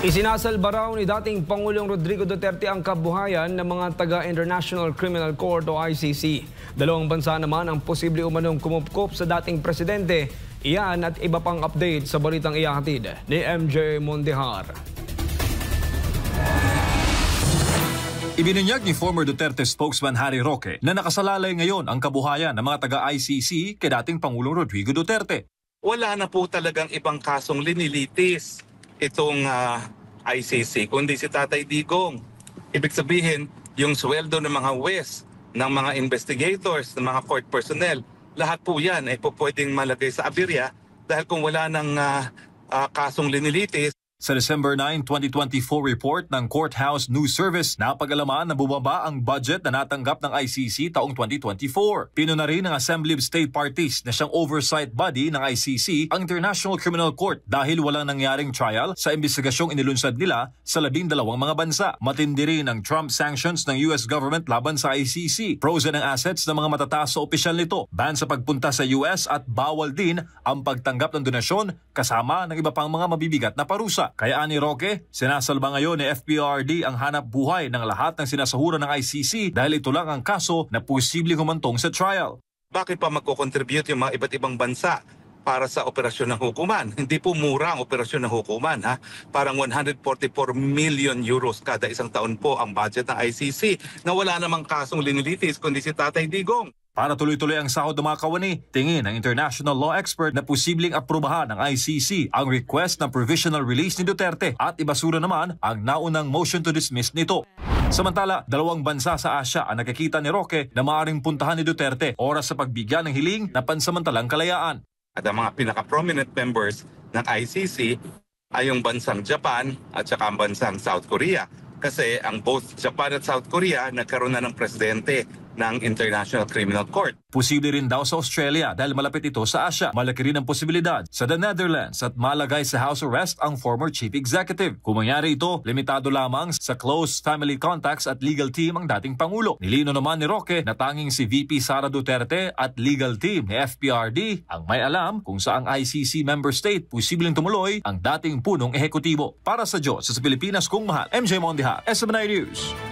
Isinasalba raw ni dating Pangulong Rodrigo Duterte ang kabuhayan ng mga taga-International Criminal Court o ICC. Dalawang bansa naman ang posible umanong kumupkop sa dating presidente. Iyan at iba pang update sa balitang ihahatid ni MJ Mondihar. Ibinunyag ni former Duterte spokesman Harry Roque na nakasalalay ngayon ang kabuhayan ng mga taga-ICC kay dating Pangulong Rodrigo Duterte. Wala na po talagang ibang kasong linilitis itong ICC, kundi si Tatay Digong. Ibig sabihin, yung sweldo ng mga huwes, ng mga investigators, ng mga court personnel, lahat po yan ay po pwedeng malagay sa abirya dahil kung wala ng kasong linilitis. Sa December 9, 2024 report ng Courthouse News Service, napag-alaman na bumaba ang budget na natanggap ng ICC taong 2024. Pinuna rin ng Assembly of State Parties na siyang oversight body ng ICC ang International Criminal Court dahil walang nangyaring trial sa investigasyong inilunsad nila sa 12 mga bansa. Matindi rin ang Trump sanctions ng US government laban sa ICC. Frozen ang assets ng mga matataas sa opisyal nito, ban sa pagpunta sa US at bawal din ang pagtanggap ng donasyon kasama ng iba pang mga mabibigat na parusa. Kaya ani Roque, sinasalba ngayon ni FPRD ang hanap buhay ng lahat ng sinasahuran ng ICC dahil ito lang ang kaso na posibleng humantong sa trial. Bakit pa magko-contribute yung mga iba't ibang bansa para sa operasyon ng hukuman? Hindi po mura ang operasyon ng hukuman. Parang 144 million euros kada isang taon po ang budget ng ICC na wala namang kasong linilitis kundi si Tatay Digong. Para tuloy-tuloy ang sahod ng mga kawani, tingin ng international law expert na posibleng aprubahan ng ICC ang request ng provisional release ni Duterte at ibasura naman ang naunang motion to dismiss nito. Samantala, dalawang bansa sa Asia ang nakikita ni Roque na maaaring puntahan ni Duterte oras sa pagbigyan ng hiling na pansamantalang kalayaan. At ang mga pinaka-prominent members ng ICC ay yung bansang Japan at saka ang bansang South Korea. Kasi ang both Japan at South Korea nagkaroon na ng presidente ng International Criminal Court. Posible rin daw sa Australia dahil malapit ito sa Asia. Malaki rin ang posibilidad sa the Netherlands at malagay sa house arrest ang former chief executive. Kung mangyari ito, limitado lamang sa close family contacts at legal team ang dating Pangulo. Nilino naman ni Roque na tanging si VP Sara Duterte at legal team ni FPRD ang may alam kung saang ICC member state posibleng tumuloy ang dating punong ehekutibo. Para sa Diyos sa Pilipinas kung mahal, MJ Mondihar, SMNI News.